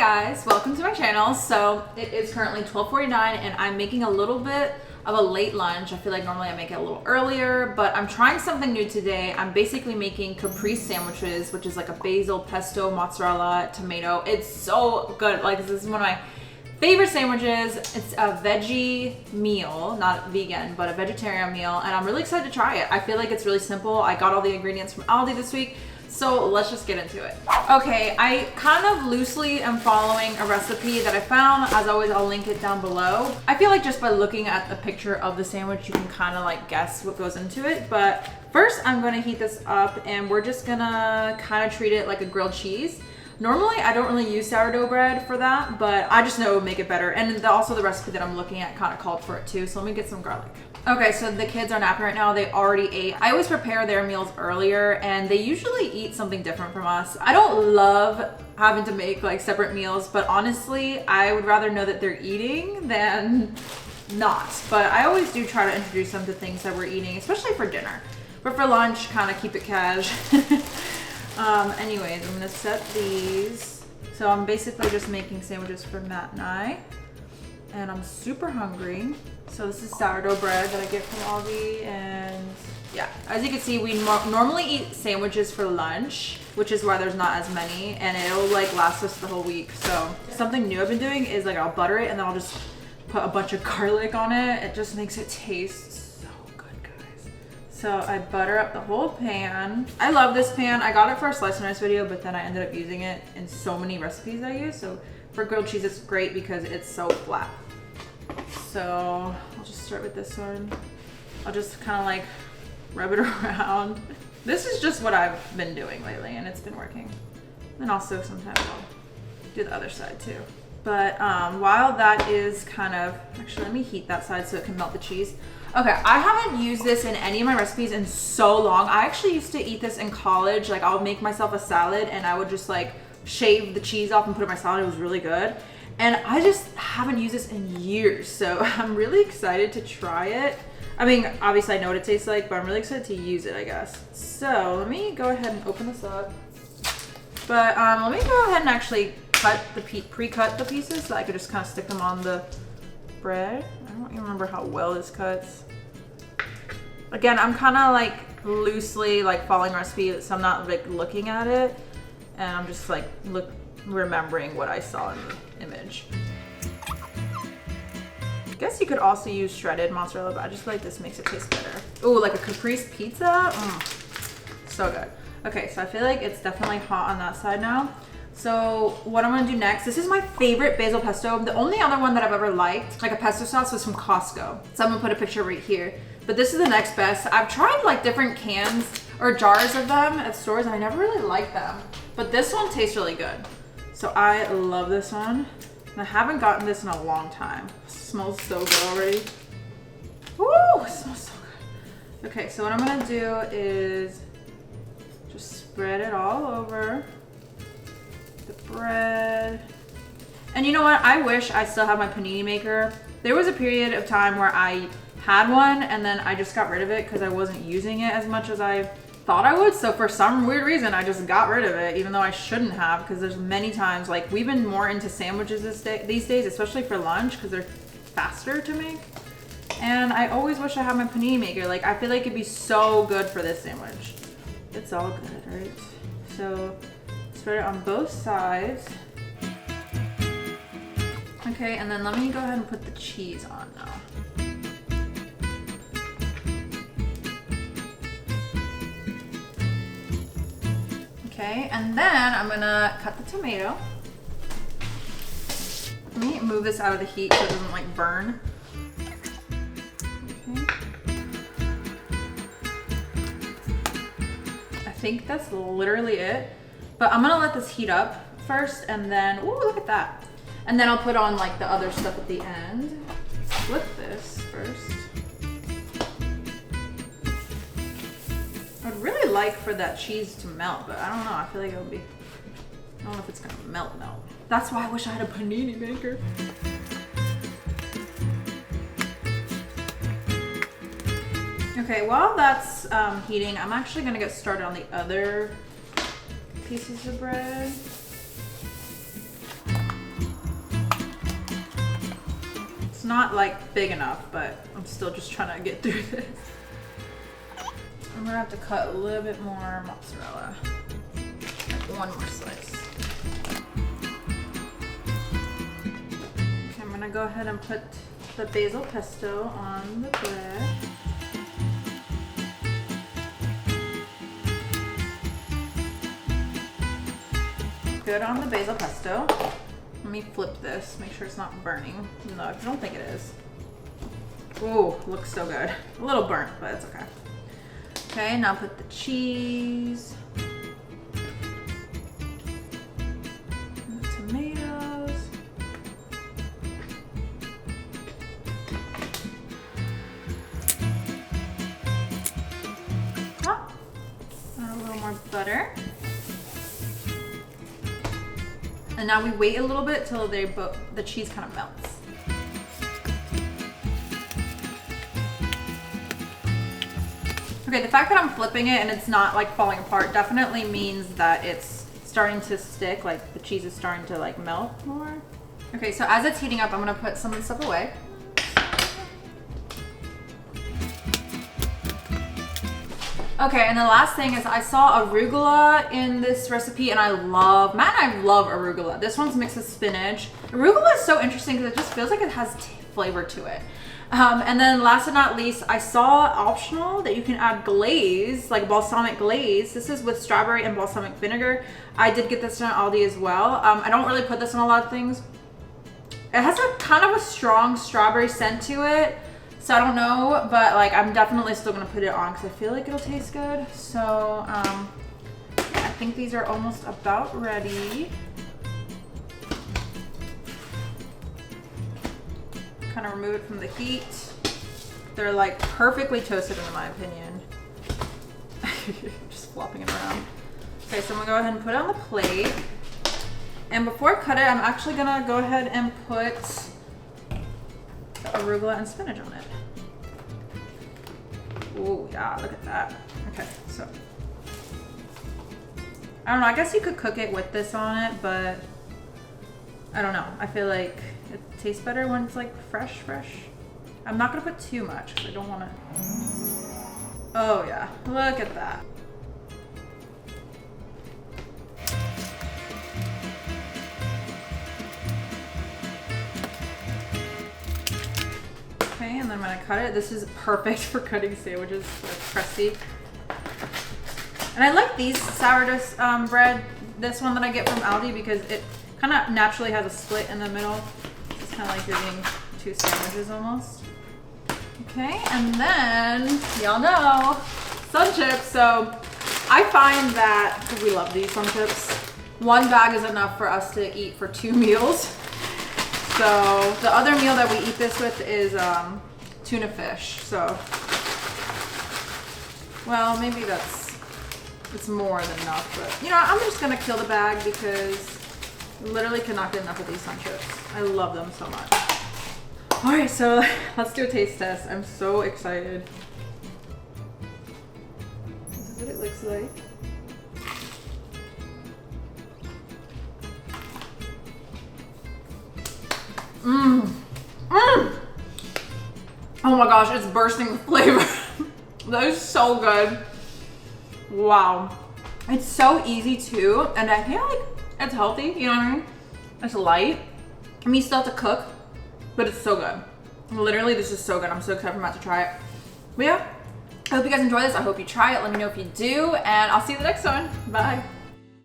guys, welcome to my channel. So it is currently 12:49 and I'm making a little bit of a late lunch. I feel like normally I make it a little earlier, but I'm trying something new today. I'm basically making Caprese sandwiches, which is like a basil, pesto, mozzarella, tomato. It's so good. Like, this is one of my favorite sandwiches. It's a veggie meal, not vegan, but a vegetarian meal, and I'm really excited to try it. I feel like it's really simple. I got all the ingredients from Aldi this week, so let's just get into it. Okay, I kind of loosely am following a recipe that I found. As always, I'll link it down below. I feel like just by looking at the picture of the sandwich, you can kind of like guess what goes into it. But first, I'm gonna heat this up and we're just gonna kind of treat it like a grilled cheese. Normally, I don't really use sourdough bread for that, but I just know it would make it better. And also the recipe that I'm looking at kind of called for it too. So let me get some garlic. Okay, so the kids are napping right now. They already ate. I always prepare their meals earlier and they usually eat something different from us. I don't love having to make like separate meals, but honestly, I would rather know that they're eating than not. But I always do try to introduce them to things that we're eating, especially for dinner. But for lunch, kind of keep it cash. Anyways, I'm gonna set these. So I'm basically just making sandwiches for Matt and I. And I'm super hungry. So this is sourdough bread that I get from Aldi, and yeah, as you can see, we normally eat sandwiches for lunch, which is why there's not as many, and it'll like last us the whole week. So something new I've been doing is like I'll butter it and then I'll just put a bunch of garlic on it. It just makes it taste so good, guys. So I butter up the whole pan. I love this pan. I got it for a slice and rice video, but then I ended up using it in so many recipes I use. So for grilled cheese, it's great because it's so flat. So I'll just start with this one. I'll just kind of like rub it around. This is just what I've been doing lately and it's been working. And also sometimes I'll do the other side too. But while that is kind of, actually let me heat that side so it can melt the cheese. Okay, I haven't used this in any of my recipes in so long. I actually used to eat this in college. Like I'll make myself a salad and I would just like shave the cheese off and put it in my salad. It was really good. And I just haven't used this in years, so I'm really excited to try it. I mean, obviously I know what it tastes like, but I'm really excited to use it, I guess. So let me go ahead and open this up. But let me go ahead and actually cut the pre-cut the pieces so I could just kind of stick them on the bread. I don't even remember how well this cuts. Again, I'm kind of like loosely like following recipe, so I'm not like looking at it, and I'm just like remembering what I saw in the image. I guess you could also use shredded mozzarella, but I just feel like this makes it taste better. Ooh, like a Caprese pizza? So good. Okay, so I feel like it's definitely hot on that side now. So what I'm gonna do next, this is my favorite basil pesto. The only other one that I've ever liked, like a pesto sauce, was from Costco. So I'm gonna put a picture right here. But this is the next best. I've tried like different cans or jars of them at stores and I never really liked them. But this one tastes really good. So I love this one. And I haven't gotten this in a long time. It smells so good already. Woo, it smells so good. Okay, so what I'm gonna do is just spread it all over the bread. And you know what? I wish I still had my panini maker. There was a period of time where I had one and then I just got rid of it because I wasn't using it as much as I thought I would. So for some weird reason, I just got rid of it, even though I shouldn't have, because there's many times, like we've been more into sandwiches these days, especially for lunch, because they're faster to make. And I always wish I had my panini maker. Like I feel like it'd be so good for this sandwich. It's all good, right? So spread it on both sides. Okay, and then let me go ahead and put the cheese on now. Okay, and then I'm gonna cut the tomato. Let me move this out of the heat so it doesn't like burn. Okay. I think that's literally it. But I'm gonna let this heat up first and then, ooh, look at that. And then I'll put on like the other stuff at the end. Flip this first. I'd really like for that cheese to melt, but I don't know. I feel like it would be, I don't know if it's gonna melt. That's why I wish I had a panini maker. Okay, while that's heating, I'm actually gonna get started on the other pieces of bread. not like big enough, but I'm still just trying to get through this. I'm gonna have to cut a little bit more mozzarella. Like one more slice. Okay, I'm gonna go ahead and put the basil pesto on the bread. Good on the basil pesto. Let me flip this, make sure it's not burning. No, I don't think it is. Ooh, looks so good. A little burnt, but it's okay. Okay, now put the cheese. And the tomatoes. Oh, and a little more butter. And now we wait a little bit till the cheese kind of melts. Okay, the fact that I'm flipping it and it's not like falling apart definitely means that it's starting to stick, like the cheese is starting to like melt more. Okay, so as it's heating up, I'm gonna put some of the stuff away. Okay, and the last thing is I saw arugula in this recipe and I love arugula. This one's mixed with spinach. Arugula is so interesting because it just feels like it has flavor to it. And then last but not least, I saw optional that you can add glaze, like balsamic glaze. This is with strawberry and balsamic vinegar. I did get this on Aldi as well. I don't really put this on a lot of things. It has a kind of a strong strawberry scent to it. So I don't know, but like I'm definitely still gonna put it on because I feel like it'll taste good. So I think these are almost about ready. Kind of remove it from the heat. They're like perfectly toasted in my opinion. Just flopping it around. Okay, so I'm gonna go ahead and put it on the plate. And before I cut it, I'm actually gonna go ahead and put the arugula and spinach on it. Oh yeah, look at that. Okay, so I don't know, I guess you could cook it with this on it, but I don't know. I feel like it tastes better when it's like fresh. I'm not gonna put too much because I don't want to. Oh yeah, look at that. Okay, and then when I cut it, this is perfect for cutting sandwiches, like crusty. And I like these sourdough bread, this one that I get from Aldi, because it kind of naturally has a split in the middle. It's kind of like you're eating two sandwiches almost. Okay, and then, y'all know, sun chips. So I find that, because we love these sun chips, one bag is enough for us to eat for 2 meals. So the other meal that we eat this with is tuna fish. So, well, maybe it's more than enough, but you know, I'm just gonna kill the bag because I literally cannot get enough of these sun chips. I love them so much. All right, so let's do a taste test. I'm so excited. This is what it looks like. Oh my gosh, it's bursting with flavor. That is so good. Wow. It's so easy too, and I feel like it's healthy, you know what I mean? It's light. I mean, you still have to cook, but it's so good. Literally, this is so good. I'm so excited for Matt to try it. But yeah, I hope you guys enjoy this. I hope you try it. Let me know if you do, and I'll see you in the next one. Bye.